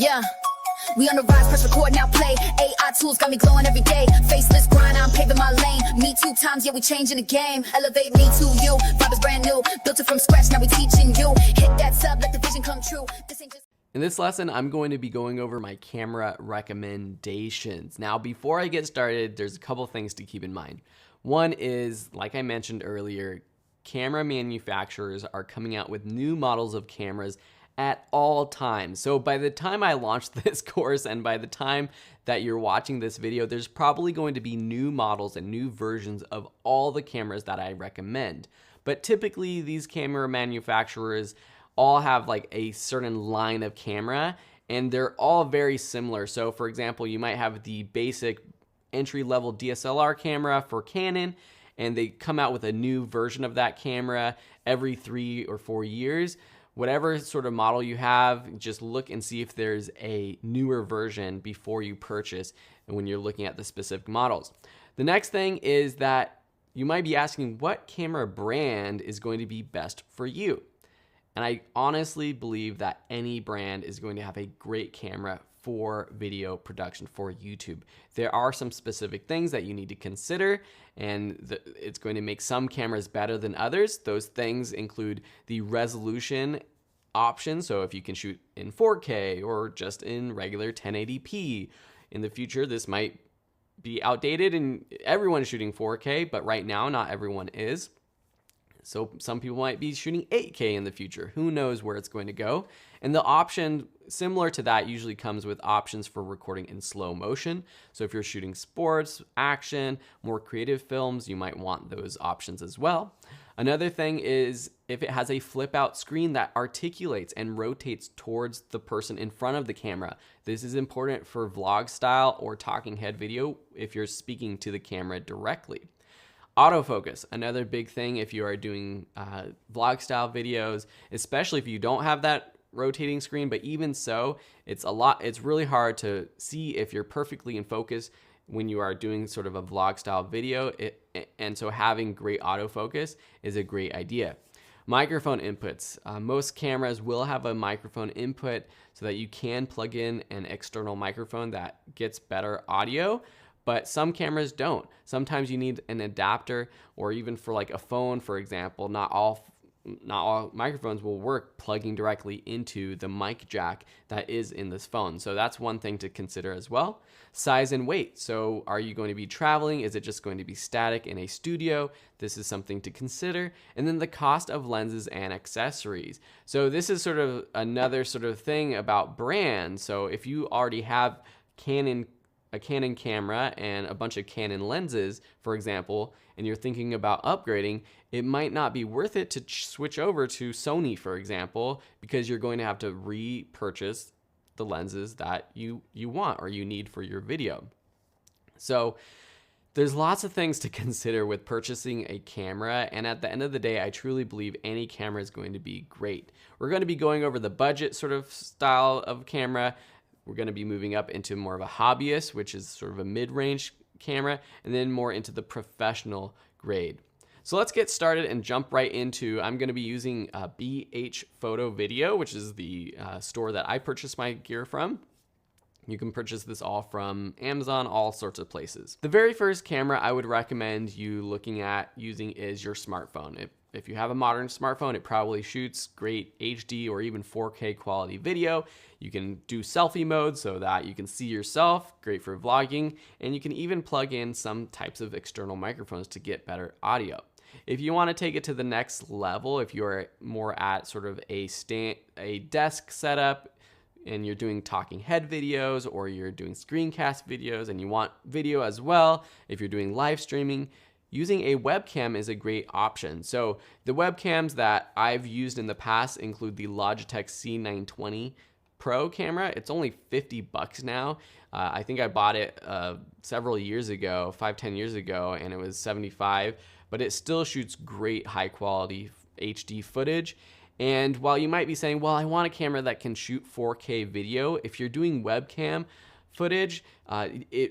Yeah. We on the rise, press record, now play. AI tools got me glowing every day. Faceless grind, I'm paving my lane. Me 2 times, yeah, we changing the game. Elevate me to you, vibe is brand new. Built it from scratch, now we teaching you. Hit that sub, let the vision come true. This ain't just... In this lesson, I'm going to be going over my camera recommendations. Now, before I get started, there's a couple things to keep in mind. One is, like I mentioned earlier, camera manufacturers are coming out with new models of cameras at all times. So by the time I launch this course and by the time that you're watching this video, there's probably going to be new models and new versions of all the cameras that I recommend. But typically these camera manufacturers all have like a certain line of camera and they're all very similar. So for example, you might have the basic entry-level DSLR camera for Canon, and they come out with a new version of that camera every 3 or 4 years. Whatever sort of model you have, just look and see if there's a newer version before you purchase and when you're looking at the specific models. The next thing is that you might be asking what camera brand is going to be best for you. And I honestly believe that any brand is going to have a great camera for video production for YouTube. There are some specific things that you need to consider, and it's going to make some cameras better than others. Those things include the resolution option, so if you can shoot in 4K or just in regular 1080p. In the future, this might be outdated and everyone's shooting 4K, but right now not everyone is. So some people might be shooting 8K in the future. Who knows where it's going to go? And the option similar to that usually comes with options for recording in slow motion. So if you're shooting sports, action, more creative films, you might want those options as well. Another thing is if it has a flip out screen that articulates and rotates towards the person in front of the camera. This is important for vlog style or talking head video if you're speaking to the camera directly. Autofocus, another big thing if you are doing vlog style videos, especially if you don't have that rotating screen, but even so, it's really hard to see if you're perfectly in focus when you are doing sort of a vlog style video, and so having great autofocus is a great idea. Microphone inputs. Most cameras will have a microphone input so that you can plug in an external microphone that gets better audio. But some cameras don't. Sometimes you need an adapter, or even for like a phone, for example, not all microphones will work plugging directly into the mic jack that is in this phone. So that's one thing to consider as well. Size and weight. So are you going to be traveling? Is it just going to be static in a studio? This is something to consider. And then the cost of lenses and accessories. So this is sort of another sort of thing about brands. So if you already have a Canon camera and a bunch of Canon lenses, for example, and you're thinking about upgrading, it might not be worth it to switch over to Sony, for example, because you're going to have to repurchase the lenses that you want or you need for your video. So there's lots of things to consider with purchasing a camera, and at the end of the day, I truly believe any camera is going to be great. We're going to be going over the budget sort of style of camera. We're going to be moving up into more of a hobbyist, which is sort of a mid-range camera, and then more into the professional grade. So let's get started and jump right into, I'm going to be using BH Photo Video, which is the store that I purchased my gear from. You can purchase this all from Amazon, all sorts of places. The very first camera I would recommend you looking at using is your smartphone. If you have a modern smartphone, it probably shoots great HD or even 4K quality video. You can do selfie mode so that you can see yourself, great for vlogging, and you can even plug in some types of external microphones to get better audio. If you want to take it to the next level, if you're more at sort of a desk setup, and you're doing talking head videos or you're doing screencast videos and you want video as well, if you're doing live streaming, using a webcam is a great option. So the webcams that I've used in the past include the Logitech C920 Pro camera. It's only $50 now. I think I bought it several years ago, 5-10 years ago, and it was $75, but it still shoots great high quality HD footage. And while you might be saying, well, I want a camera that can shoot 4K video, if you're doing webcam footage,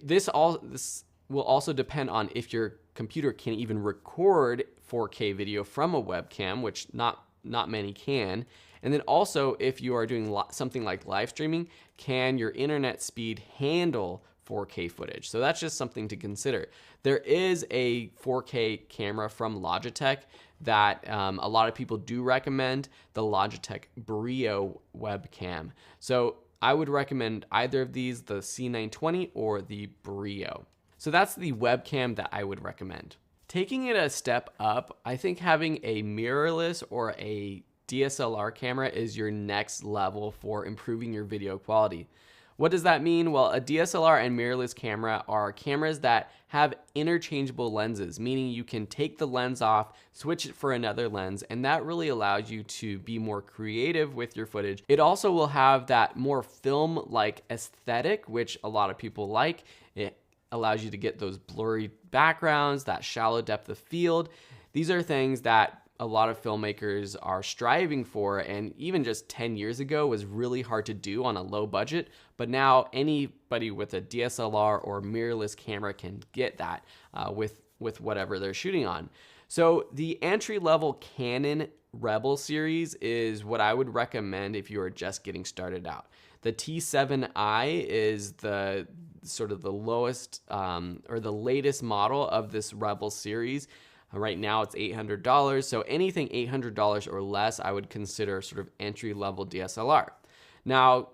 this will also depend on if your computer can even record 4K video from a webcam, which not many can. And then also, if you are doing something like live streaming, can your internet speed handle 4K footage? So that's just something to consider. There is a 4K camera from Logitech that a lot of people do recommend, the Logitech Brio webcam. So I would recommend either of these, the C920 or the Brio. So that's the webcam that I would recommend. Taking it a step up, I think having a mirrorless or a DSLR camera is your next level for improving your video quality. What does that mean? Well, a DSLR and mirrorless camera are cameras that have interchangeable lenses, meaning you can take the lens off, switch it for another lens, and that really allows you to be more creative with your footage. It also will have that more film-like aesthetic, which a lot of people like. It allows you to get those blurry backgrounds, that shallow depth of field. These are things that a lot of filmmakers are striving for, and even just 10 years ago was really hard to do on a low budget, but now anybody with a DSLR or mirrorless camera can get that with whatever they're shooting on. So the entry-level Canon Rebel series is what I would recommend if you are just getting started out. The T7i is the sort of the lowest or the latest model of this Rebel series. Right now it's $800, so anything $800 or less I would consider sort of entry-level DSLR. Now,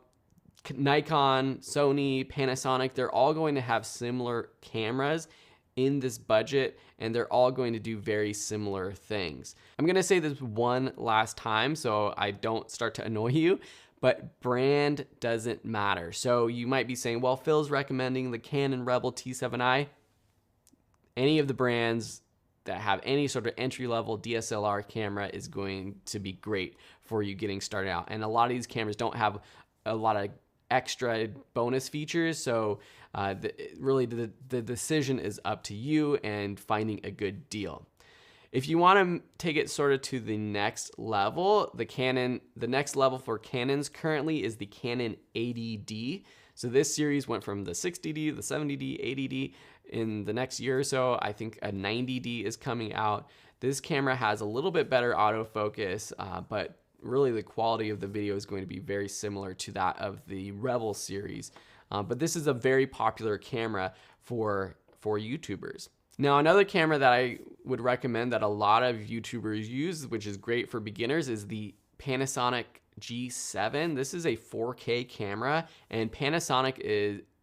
Nikon, Sony, Panasonic, they're all going to have similar cameras in this budget, and they're all going to do very similar things. I'm going to say this one last time so I don't start to annoy you, but brand doesn't matter. So you might be saying, well, Phil's recommending the Canon Rebel T7i. Any of the brands that have any sort of entry-level DSLR camera is going to be great for you getting started out. And a lot of these cameras don't have a lot of extra bonus features, so really the decision is up to you and finding a good deal. If you want to take it sort of to the next level, the next level for Canons currently is the Canon 80D. So this series went from the 60D, the 70D, 80D. In the next year or so, I think a 90D is coming out. This camera has a little bit better autofocus, but really the quality of the video is going to be very similar to that of the Rebel series. But this is a very popular camera for YouTubers. Now, another camera that I would recommend that a lot of YouTubers use, which is great for beginners, is the Panasonic G7. This is a 4K camera, and Panasonic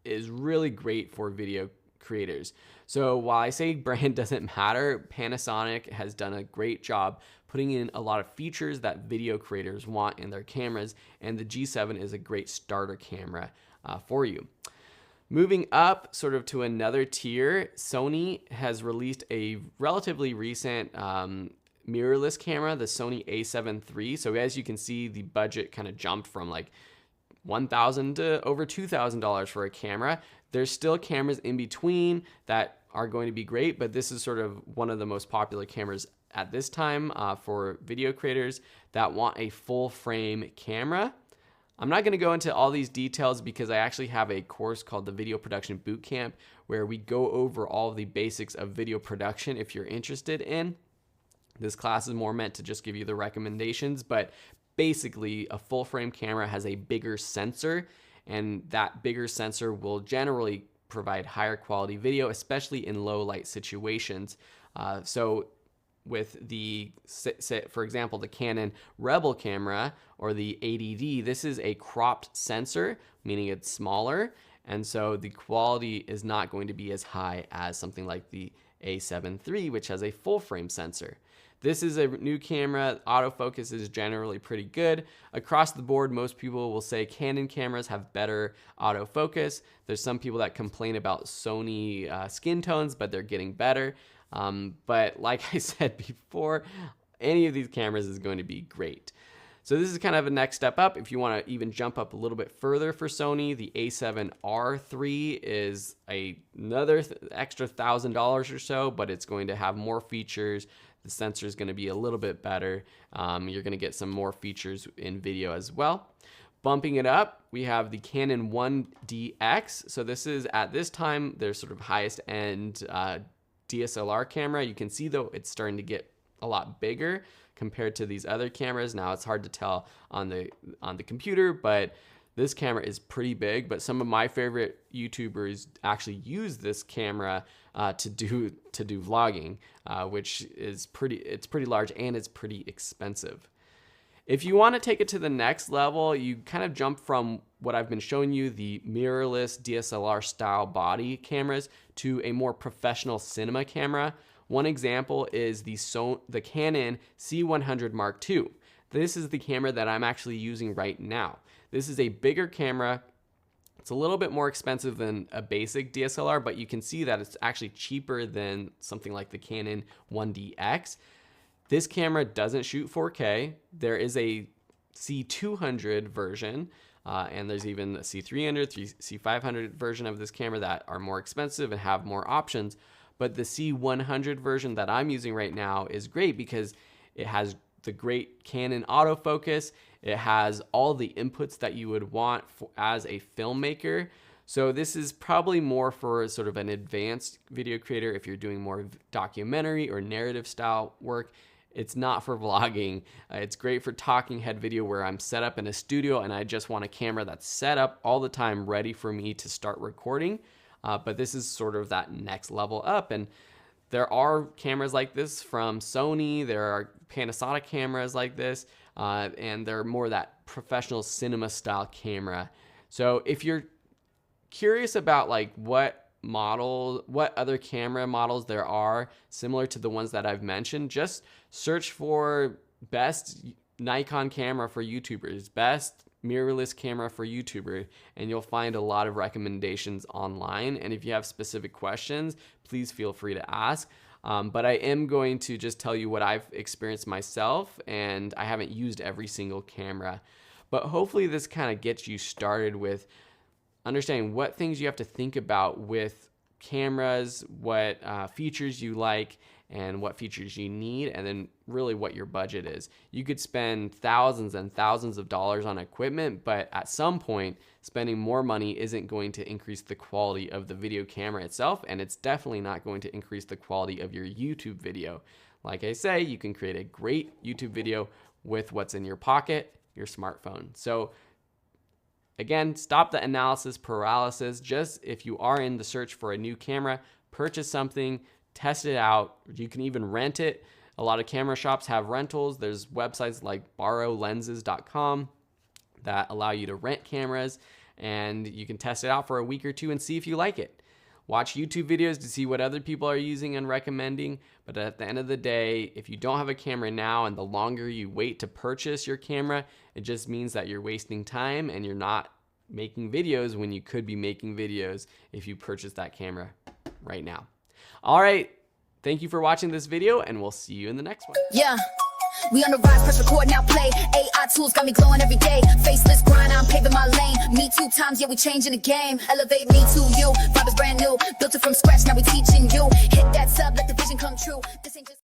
is really great for video creators. So while I say brand doesn't matter, Panasonic has done a great job putting in a lot of features that video creators want in their cameras, and the G7 is a great starter camera for you. Moving up sort of to another tier, Sony has released a relatively recent mirrorless camera, the Sony a7 III. So as you can see, the budget kind of jumped from like $1,000 to over $2,000 for a camera. There's still cameras in between that are going to be great, but this is sort of one of the most popular cameras at this time for video creators that want a full frame camera. I'm not going to go into all these details because I actually have a course called the Video Production Bootcamp where we go over all of the basics of video production if you're interested in. This class is more meant to just give you the recommendations, but basically a full frame camera has a bigger sensor, and that bigger sensor will generally provide higher quality video, especially in low light situations. So with for example, the Canon Rebel camera or the 80D, this is a cropped sensor, meaning it's smaller, and so the quality is not going to be as high as something like the a7 III, which has a full frame sensor. This is a new camera. Autofocus is generally pretty good. Across the board, most people will say Canon cameras have better autofocus. There's some people that complain about Sony skin tones, but they're getting better. But like I said before, any of these cameras is going to be great. So this is kind of a next step up. If you want to even jump up a little bit further for Sony, the a7R III is another extra $1,000 or so, but it's going to have more features. The sensor is going to be a little bit better. You're going to get some more features in video as well. Bumping it up, we have the Canon 1DX. So this is, at this time, their sort of highest end DSLR camera. You can see though it's starting to get a lot bigger. compared to these other cameras. Now it's hard to tell on the computer, but this camera is pretty big. But some of my favorite YouTubers actually use this camera to do vlogging, which is pretty large and it's pretty expensive. If you want to take it to the next level, you kind of jump from what I've been showing you, the mirrorless DSLR style body cameras, to a more professional cinema camera. One example is the Canon C100 Mark II. This is the camera that I'm actually using right now. This is a bigger camera. It's a little bit more expensive than a basic DSLR, but you can see that it's actually cheaper than something like the Canon 1DX. This camera doesn't shoot 4K. There is a C200 version, and there's even a C300, C500 version of this camera that are more expensive and have more options. But the C100 version that I'm using right now is great because it has the great Canon autofocus. It has all the inputs that you would want as a filmmaker. So this is probably more for sort of an advanced video creator if you're doing more documentary or narrative style work. It's not for vlogging. It's great for talking head video where I'm set up in a studio and I just want a camera that's set up all the time, ready for me to start recording. But this is sort of that next level up. And there are cameras like this from Sony. There are Panasonic cameras like this. And they're more that professional cinema style camera. So if you're curious about like what other camera models there are similar to the ones that I've mentioned, just search for best Nikon camera for YouTubers, best mirrorless camera for YouTuber, and you'll find a lot of recommendations online. And if you have specific questions, please feel free to ask. But I am going to just tell you what I've experienced myself, and I haven't used every single camera. But hopefully this kind of gets you started with understanding what things you have to think about with cameras, what features you like, and what features you need, and then really what your budget is. You could spend thousands and thousands of dollars on equipment, but at some point, spending more money isn't going to increase the quality of the video camera itself, and it's definitely not going to increase the quality of your YouTube video. Like I say, you can create a great YouTube video with what's in your pocket, your smartphone. So again, stop the analysis paralysis. Just if you are in the search for a new camera, purchase something, test it out. You can even rent it. A lot of camera shops have rentals. There's websites like borrowlenses.com that allow you to rent cameras, and you can test it out for a week or two and see if you like it. Watch YouTube videos to see what other people are using and recommending. But at the end of the day, if you don't have a camera now and the longer you wait to purchase your camera, it just means that you're wasting time and you're not making videos when you could be making videos if you purchase that camera right now. All right, thank you for watching this video, and we'll see you in the next one. Yeah. We on the rise, press record, now play. AI tools got me glowing every day. Faceless grind, I'm paving my lane. Me 2 times, yeah, we changing the game. Elevate me to you, vibe is brand new. Built it from scratch, now we teaching you. Hit that sub, let the vision come true. This ain't just